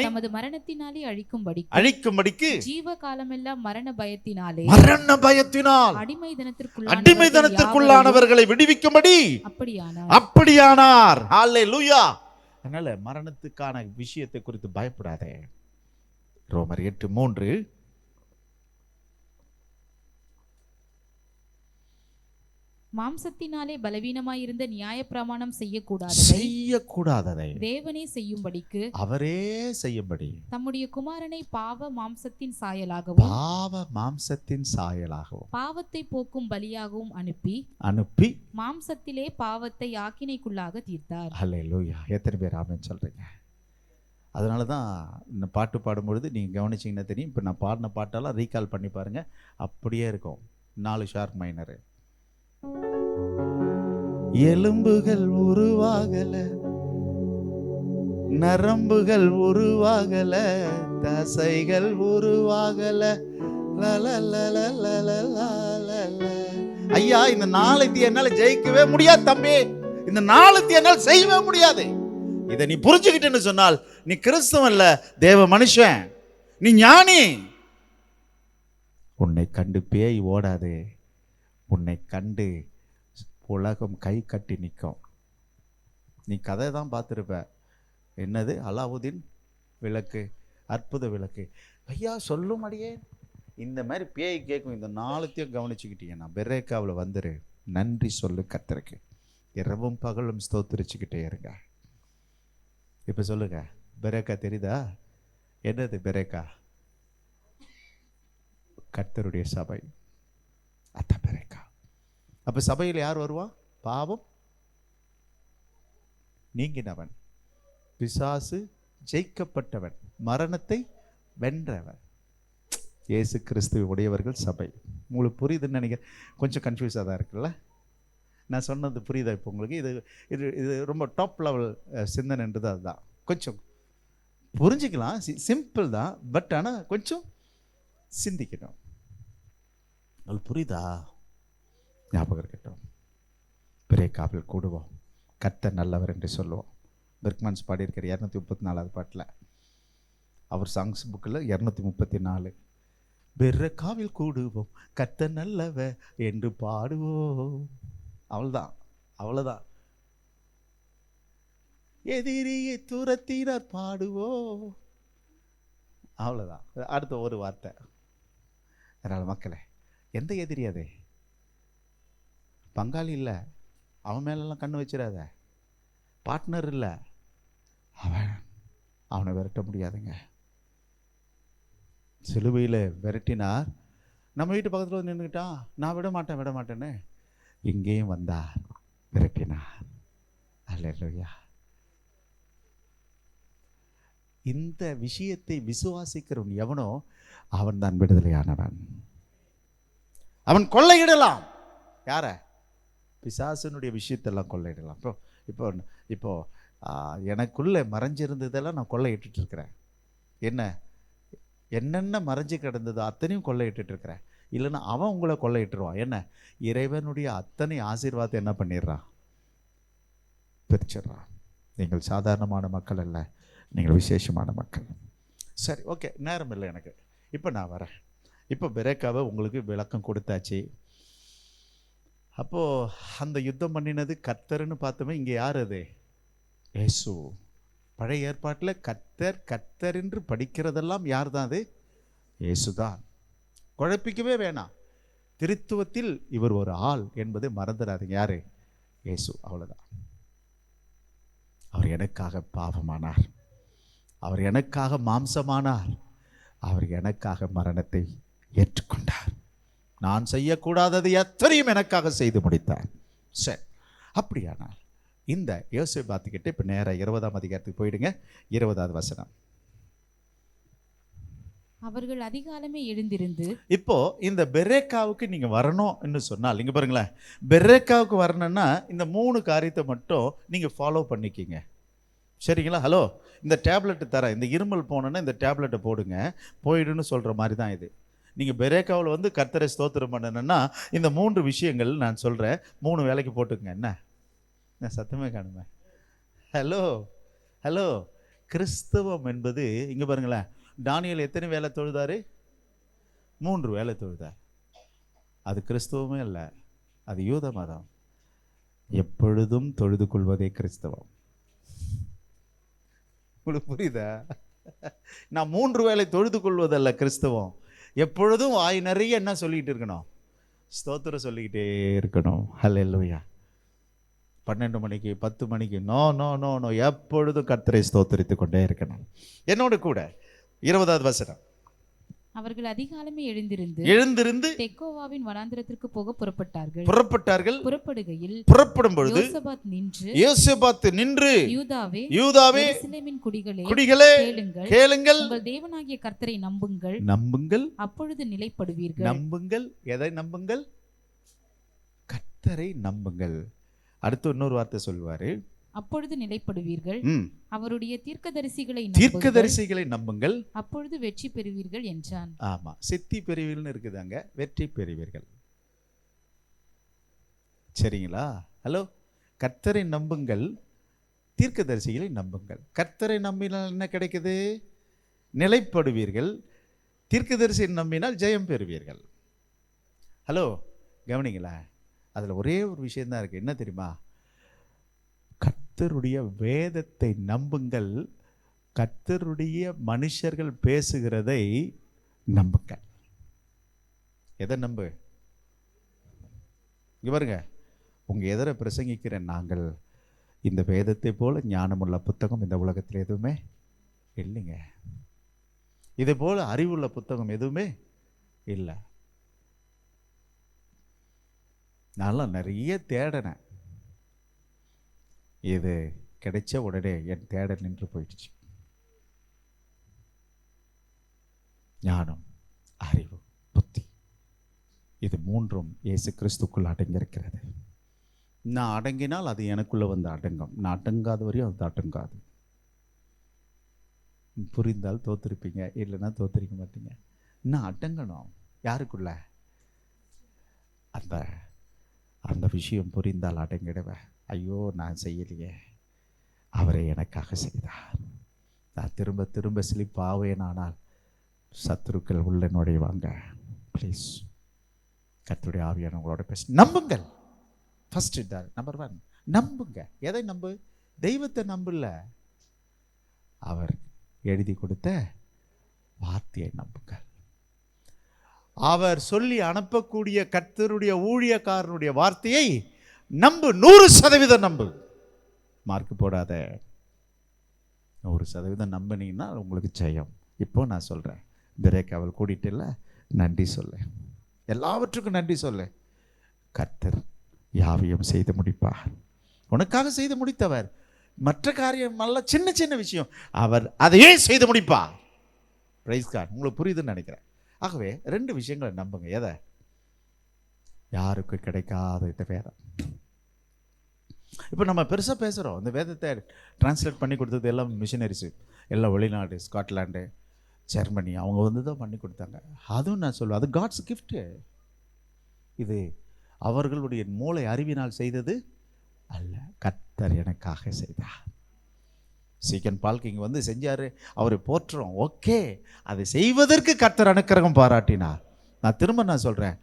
தமது மரணத்தினாலே அழிக்கும்படிக்கு ஜீவ காலமெல்லாம் மரண பயத்தினால் அடிமைதனத்திற்குள்ளானவர்களை விடுவிக்கும்படி அப்படியானார். ஹல்லேலூயா. அதனால மரணத்துக்கான விஷயத்தை குறித்து பயப்படாதே. ரோமர் 8:3. மாம்சத்தினாலே பலவீனமாயிருந்த நியாயப்பிரமாணம் செய்யக்கூடாததை தேவனே செய்யும்படிக்கு அவரே செய்யும்படி தம்முடைய குமாரனை பாவ மாம்சத்தின் சாயலாகவும் பாவத்தை போக்கும் பலியாகவும் அனுப்பி மாம்சத்திலே பாவத்தை ஆக்கினைக்குள்ளாக தீர்த்தார். ஹல்லேலூயா. எத்தனை பேர் ஆமென் சொல்றீங்க? அதனால தான் இந்த பாட்டு பாடும்பொழுது நீங்கள் கவனிச்சிங்கன்னா தெரியும். இப்போ நான் பாடின பாட்டெல்லாம் ரீகால் பண்ணி பாருங்கள், அப்படியே இருக்கும். 4 ஷார்ப் மைனரு. எலும்புகள் உருவாகல, நரம்புகள் உருவாகல, தசைகள் உருவாகல. ஐயா, இந்த 4 என்னால ஜெயிக்கவே முடியாது தம்பி. இந்த 4 என்னால் செய்யவே முடியாது. இதை நீ புரிஞ்சுக்கிட்டேன்னு சொன்னால் நீ கிறிஸ்தவன் அல்ல, தேவ மனுஷன், நீ ஞானி. உன்னை கண்டு பேய் ஓடாது, உன்னை கண்டு உலகம் கை கட்டி நிற்கும். நீ கதை தான் பார்த்துருப்ப. என்னது? அலாவுதீன் விளக்கு, அற்புத விளக்கு. ஐயா சொல்லும் அடியே, இந்த மாதிரி பேய் கேட்கும். இந்த 4 கவனிச்சுக்கிட்டீங்கன்னா பெரேக்காவில் வந்துரு. நன்றி சொல்லு கர்த்தருக்கு. இரவும் பகலும் ஸ்தோத்திரிச்சுக்கிட்டே இருங்க. இப்போ சொல்லுங்க, பெரேக்கா தெரியுதா? என்னது பெரேக்கா? கர்த்தருடைய சபை, அதான் பெரேக்கா. அப்போ சபையில் யார் வருவா? பாவம் நீங்கினவன், பிசாசு ஜெயிக்கப்பட்டவன், மரணத்தை வென்றவன், இயேசு கிறிஸ்து உடையவர்கள் சபை. உங்களுக்கு புரியுதுன்னு நினைக்கிறேன். கொஞ்சம் கன்ஃபியூஸாக தான் இருக்குல்ல? நான் சொன்னது புரியுதா இப்போ உங்களுக்கு? இது இது இது ரொம்ப டாப் லெவல் சிந்தனைன்றது அதுதான். கொஞ்சம் புரிஞ்சுக்கலாம், சிம்பிள் தான். பட் ஆனால் கொஞ்சம் சிந்திக்கணும். உங்களுக்கு புரியுதா? ஞாபகம் இருக்கட்டும். பிரேக்காவில் கூடுவோம், கர்த்தர் நல்லவர் என்று சொல்லுவோம். பெர்க்மன்ஸ் பாடியிருக்கிற 234வது பாட்டில், அவர் சாங்ஸ் புக்கில் 234. பெர்க்காவில் கூடுவோம், கர்த்தர் நல்லவர் என்று பாடுவோம். அவ்வளோதான். எதிரியை துரத்தினார் பாடுவோம். அவ்வளோதான். அடுத்த ஒரு வார்த்தை. அதனால் மக்களே, எந்த எதிரி? அது பங்காளி இல்லை, அவன் மேலெல்லாம் கண்ணு வச்சிடாத. பார்ட்னர் இல்லை, அவனை விரட்ட முடியாதுங்க. சிலுவையில் விரட்டினார். நம்ம வீட்டு பக்கத்தில் வந்து நின்றுக்கிட்டான், நான் விட மாட்டேன்னு இங்கேயும் வந்தார், விரட்டினார். அல்லேலூயா. இந்த விஷயத்தை விசுவாசிக்கிறவன் எவனோ அவன் தான் விடுதலையானவன். அவன் கொள்ளையிடலாம். யார? பிசாசனுடைய விஷயத்தெல்லாம் கொள்ளையிடலாம். இப்போ இப்போ எனக்குள்ளே மறைஞ்சிருந்ததெல்லாம் நான் கொள்ளையிட்டு இருக்கிறேன். என்னென்ன மறைஞ்சு கிடந்ததோ அத்தனையும் கொள்ளையிட்டு இருக்கிறேன். இல்லைன்னா அவன் உங்களை கொள்ளையிட்டுருவான். என்ன, இறைவனுடைய அத்தனை ஆசீர்வாதத்தை என்ன பண்ணிடுறான், பிரிச்சிடுறான். நீங்கள் சாதாரணமான மக்கள் அல்ல, நீங்கள் விசேஷமான மக்கள். சரி, ஓகே, நேரம் இல்லை எனக்கு. இப்போ நான் வரேன். இப்போ பெரேக்காவை உங்களுக்கு விளக்கம் கொடுத்தாச்சு. அப்போது அந்த யுத்தம் பண்ணினது கர்த்தர்னு பார்த்தோமே, இங்கே யார் அது, இயேசு. பழைய ஏற்பாட்டில் கர்த்தர் கர்த்தர் என்று படிக்கிறதெல்லாம் யார் தான், அது இயேசு தான். குழப்பிக்கவே வேணாம். திருத்துவத்தில் இவர் ஒரு ஆள் என்பதை மறந்துடாதீங்க. யாரு, இயேசு, அவ்வளோதான். அவர் எனக்காக பாவமானார், அவர் எனக்காக மாம்சமானார், அவர் எனக்காக மரணத்தை ஏற்றுக்கொண்டார். நான் செய்யக்கூடாதது எத்தனையும் எனக்காக செய்து முடித்தார். சரி, அப்படியானால் இந்த யோசேபாத்துக்கிட்ட இப்போ நேராக 20ஆம் அதிகாரத்துக்கு போயிடுங்க. 20வது வசனம். அவர்கள் அதிகாலமே எழுந்திருந்து. இப்போ இந்த பெரேக்காவுக்கு நீங்க வரணும்னு சொன்னால், இங்க பாருங்களேன், பெரேக்காவுக்கு வரணும்னா இந்த 3 காரியத்தை மட்டும் நீங்க ஃபாலோ பண்ணிக்கிங்க. சரிங்களா? ஹலோ, இந்த டேப்லெட்டு தரேன், இந்த இருமல் போனோன்னா இந்த டேப்லெட்டை போடுங்க, போயிடுன்னு சொல்ற மாதிரி தான் இது. நீங்க பெரேக்காவில் வந்து கர்த்தரை ஸ்தோத்திரம் பண்ணணும்னா இந்த 3 விஷயங்கள் நான் சொல்றேன், 3 வேலைக்கு போட்டுக்குங்க. என்ன சத்தமே காணுமே. ஹலோ ஹலோ, கிறிஸ்தவம் என்பது, இங்க பாருங்களேன், தானியேல் எத்தனை வேலை தொழுதாரு? 3 வேலை தொழுதார். அது கிறிஸ்தவமே இல்லை, அது யூத மதம். எப்பொழுதும் தொழுது கொள்வதே கிறிஸ்தவம். உங்களுக்கு புரியுதா? நான் 3 வேலை தொழுது கொள்வதல்ல கிறிஸ்தவம். எப்பொழுதும் வாய் நிறைய என்ன சொல்லிக்கிட்டு இருக்கணும், ஸ்தோத்திரம் சொல்லிக்கிட்டே இருக்கணும். ஹல்லேலூயா. 12 மணிக்கு 10 மணிக்கு நோ நோ நோ நோ, எப்பொழுதும் கர்த்தரை ஸ்தோத்திரித்து கொண்டே இருக்கணும். என்னோட கூட 20வது வசனம். அவர்கள் அதிகாலமே எழுந்திருந்து தெக்கோவாவின் வனாந்திரத்திற்கு போக புறப்பட்டார்கள். புறப்படும் பொழுது யோசபாத் நின்று, யூதாவே எருசலேமின் குடிகளே கேளுங்கள், உங்கள் தேவனாகிய கர்த்தரை நம்புங்கள், அப்பொழுது நிலைப்படுவீர்கள். நம்புங்கள். எதை நம்புங்கள்? கர்த்தரை நம்புங்கள். அடுத்து இன்னொரு வார்த்தை சொல்வாரு, அப்பொழுது நிலைப்படுவீர்கள். அவருடைய தீர்க்கதரிசிகளை நம்புங்கள், அப்பொழுது வெற்றி பெறுவீர்கள் என்றான். ஆமா, சித்தி பெறுவீர்கள்னு இருக்குதாங்க, வெற்றி பெறுவீர்கள். சரிங்களா? ஹலோ, கர்த்தரை நம்புங்கள், தீர்க்கதரிசிகளை நம்புங்கள். கர்த்தரை நம்பினால் என்ன கிடைக்குது? நிலைப்படுவீர்கள். தீர்க்கதரிசியை நம்பினால் ஜெயம் பெறுவீர்கள். ஹலோ, கவனிங்களா, அதுல ஒரே ஒரு விஷயம்தான் இருக்கு. என்ன தெரியுமா? கர்த்தருடைய வேதத்தை நம்புங்கள், கர்த்தருடைய மனுஷர்கள் பேசுகிறதை நம்புங்கள். எதை நம்பு? இங்க பாருங்க, உங்க எதிர பிரசங்கிக்கிற நாங்கள் இந்த வேதத்தை போல ஞானமுள்ள புத்தகம் இந்த உலகத்தில் எதுவுமே இல்லைங்க. இதே போல அறிவுள்ள புத்தகம் எதுவுமே இல்லை. நான் நிறைய தேடினேன், இது கிடைச்ச உடனே என் தேடல் நின்று போயிடுச்சு. ஞானம், அறிவு, புத்தி, இது 3ம் இயேசு கிறிஸ்துக்குள் அடங்கியிருக்கிறது. நான் அடங்கினால் அது எனக்குள்ள வந்து அடங்கும், நான் அடங்காத வரையும் அது அடங்காது. புரிந்தால் தோத்திருப்பீங்க, இல்லைன்னா தோத்திருக்க மாட்டீங்க. நான் அடங்கணும். யாருக்குள்ள? அந்த விஷயம் புரிந்தால் அடங்கிடுவேன். ஐயோ, நான் செய்யலையே, அவரை எனக்காக செய்தார். நான் திரும்ப திரும்ப ஸ்லிப் ஆவேனானால் சத்துருக்கள் உள்ள நுழைவாங்க. ப்ளீஸ், கர்த்தருடைய ஆவியான உங்களோட பேச நம்புங்கள். ஃபர்ஸ்ட் நம்பர் 1 நம்புங்க. எதை நம்பு? தெய்வத்தை நம்பல, அவர் எழுதி கொடுத்த வார்த்தையை நம்புங்கள். அவர் சொல்லி அனுப்பக்கூடிய கர்த்தருடைய ஊழியக்காரனுடைய வார்த்தையை நம்பு. 100% நம்பு. மார்க் போடாத. 100% நம்பினீங்கன்னா உங்களுக்கு ஜெயம். இப்போ நான் சொல்றேன், பெரேக்காவில் கூட்டிட்டு இல்லை, நன்றி சொல்லு, எல்லாவற்றுக்கும் நன்றி சொல்லு. கர்த்தர் யாவையும் செய்து முடிப்பார். உனக்காக செய்து முடித்தவர். மற்ற காரியம் நல்ல சின்ன சின்ன விஷயம் அவர் அதையே செய்து முடிப்பார். Praise God. உங்களுக்கு புரியுதுன்னு நினைக்கிறேன். ஆகவே 2 விஷயங்களை நம்புங்க. எதை? யாருக்கு கிடைக்காத இந்த வேதம். இப்போ நம்ம பெருசாக பேசுகிறோம், இந்த வேதத்தை டிரான்ஸ்லேட் பண்ணி கொடுத்தது எல்லாம் மிஷினரிஸு, எல்லாம் வெளிநாடு, ஸ்காட்லாண்டு, ஜெர்மனி அவங்க வந்து தான் பண்ணி கொடுத்தாங்க. அதுவும் நான் சொல்லுவேன், அது காட்ஸ் கிஃப்ட்டு. இது அவர்களுடைய மூளை அறிவினால் செய்தது அல்ல, கர்த்தர் எனக்காக செய்தார். சீக்கன் பால்கிங் வந்து செஞ்சார், அவரை போற்றுறோம், ஓகே. அதை செய்வதற்கு கர்த்தர் அனுக்கிரகம் பாராட்டினார். நான் திரும்ப சொல்கிறேன்,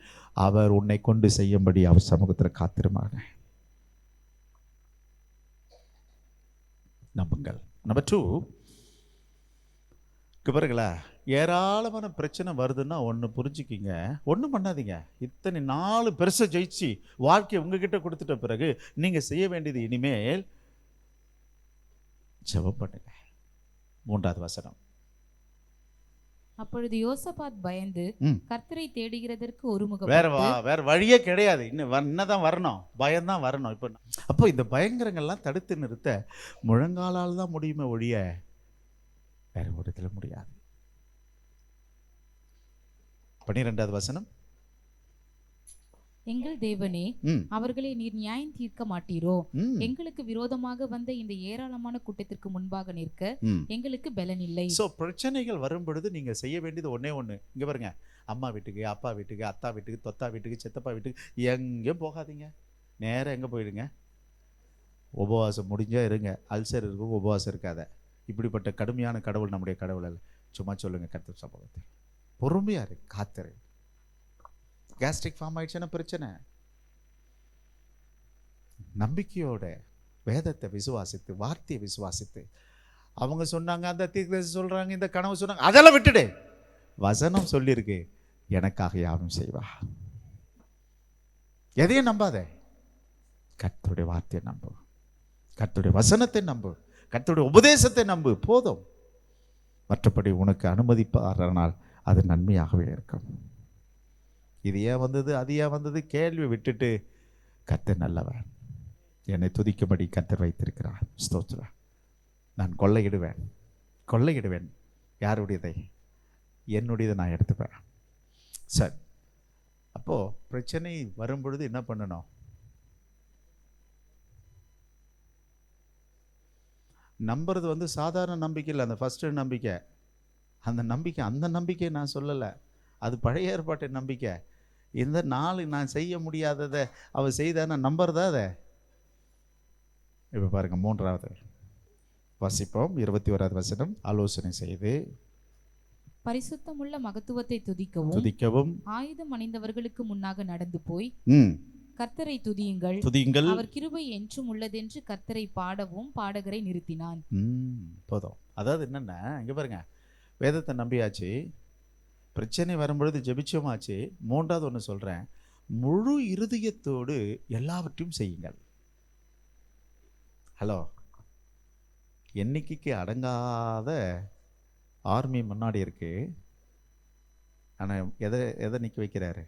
அவர் உன்னை கொண்டு செய்யும்படி அவர் சமூகத்தில் காத்திருமான நம்புங்கள். நம்பர் 2, பாருங்களா, ஏராளமான பிரச்சனை வருதுன்னா ஒன்று புரிஞ்சுக்கிங்க, ஒன்றும் பண்ணாதீங்க. இத்தனை 4 பெருசை ஜெயிச்சு வாழ்க்கையை உங்ககிட்ட கொடுத்துட்ட பிறகு நீங்கள் செய்ய வேண்டியது இனிமேல் ஜெபம் பண்ணுங்க. 3வது வசனம். அப்பொழுது யோசபாத் பயந்து கர்த்தரை தேடுகிறதற்கு வேற வழியே கிடையாது, என்னதான் வரணும், பயம்தான் வரணும். இப்போ அப்போ இந்த பயங்கரங்கள்லாம் தடுத்து நிறுத்த முழங்காலால் தான் முடியுமே ஒழிய வேற ஒரு இதில் முடியாது. 12வது வசனம். எங்கள் தேவனே, அவர்களை நீர் நியாயம் தீர்க்க மாட்டீரோ? எங்களுக்கு விரோதமாக வந்த இந்த ஏராளமான கூட்டத்திற்கு முன்பாக நிற்க எங்களுக்கு பலன் இல்லை. சோ பிரச்சனைகள் வரும் பொழுது நீங்க செய்ய வேண்டியது ஒண்ணே ஒண்ணு. இங்க பாருங்க, அம்மா வீட்டுக்கு, அப்பா வீட்டுக்கு, அத்தா வீட்டுக்கு, தொத்தா வீட்டுக்கு, சித்தப்பா வீட்டுக்கு எங்கேயும் போகாதீங்க. நேரம் எங்க போயிடுங்க, உபவாசம் முடிஞ்சா இருங்க. அல்சர் இருக்கும், உபவாசம் இருக்காத. இப்படிப்பட்ட கடுமையான கடவுள் நம்முடைய கடவுள் அல்ல. சும்மா சொல்லுங்க, கர்த்தர் சம்பவத்தை பொறுமையா இருக்கு, காத்திரு. கேஸ்ட்ரிக் ஃபார்ம் ஆயிடுச்சுன்னா பிரச்சனை. நம்பிக்கையோட வேதத்தை விசுவாசித்து, வார்த்தையை விசுவாசித்து, அவங்க சொன்னாங்க, அந்த தீர்க்கதரிசி சொல்றாங்க, இந்த கனவு சொன்னாங்க, அதெல்லாம் விட்டுடு. வசனம் சொல்லியிருக்கு, எனக்காக யாரும் செய்வா. எதையும் நம்பாத, கர்த்தருடைய வார்த்தையை நம்பு, கர்த்தருடைய வசனத்தை நம்பு, கர்த்தருடைய உபதேசத்தை நம்பு, போதும். மற்றபடி உனக்கு அனுமதிப்பாரானால் அது நன்மையாகவே இருக்கும். இது ஏன் வந்தது, அது ஏன் வந்தது கேள்வி விட்டுட்டு, கர்த்தர் நல்லவர், என்னை துதிக்கும்படி கர்த்தர் வைத்திருக்கிறார், ஸ்தோத்திரம். நான் கொள்ளையிடுவேன். யாருடையதை? என்னுடையதை நான் எடுத்துப்பேன். சரி, அப்போ பிரச்சனை வரும் பொழுது என்ன பண்ணணும்? நம்புறது வந்து சாதாரண நம்பிக்கை இல்லை, அந்த ஃபர்ஸ்ட் நம்பிக்கை. அந்த நம்பிக்கை நான் சொல்லலை, அது பழைய ஏற்பாட்டு நம்பிக்கை. இந்த நாள் நான் செய்ய முடியாததை அவ செய்தான நம்புறதா அதை? இப்போ பாருங்க, 3வது வசிப்போம். 21வது வசனம். ஆலோசனை செய்து பரிசுத்தமுள்ள மகத்துவத்தை துதிக்கவும் ஆயுதம் அணிந்தவர்களுக்கு முன்னாக நடந்து போய் கர்த்தரை துதியுங்கள், அவர் கிருபை என்றும் உள்ளதென்று கர்த்தரை பாடவும் பாடகரை நிறுத்தினான். போதும். அதாவது என்னன்னா, இங்க பாருங்க, வேதத்தை நம்பியாச்சு, பிரச்சனை வரும்பொழுது ஜெபிச்சோமாச்சு. 3வது ஒன்று சொல்கிறேன், முழு இருதயத்தோடு எல்லாவற்றையும் செய்யுங்கள். ஹலோ, எண்ணிக்கைக்கு அடங்காத ஆர்மி முன்னாடி இருக்கு. ஆனால் எதை நிற்க வைக்கிறாரு?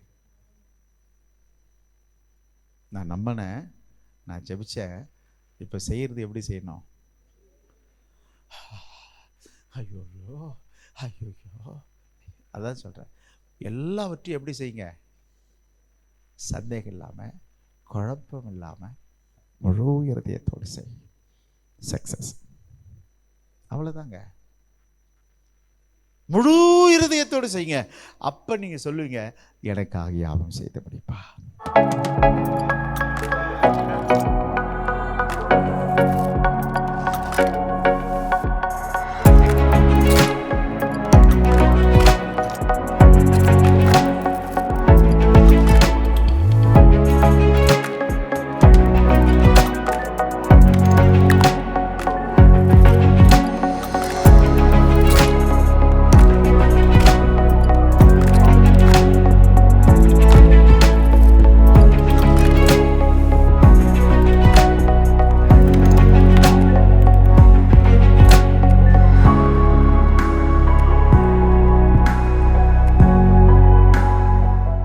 நான் நம்பினேன், நான் ஜெபிச்சேன், இப்போ செய்கிறது எப்படி செய்யணும்? ஐயோ, அதான் சொல்கிறேன், எல்லாவற்றையும் எப்படி செய்யுங்க? சந்தேகம் இல்லாமல், குழப்பம் இல்லாமல், முழு இருதயத்தோடு செய். சக்சஸ். அவ்வளோதாங்க. முழு இருதயத்தோடு செய்யுங்க. அப்போ நீங்கள் சொல்லுவீங்க, எனக்காக யாவும் செய்து முடிப்பா.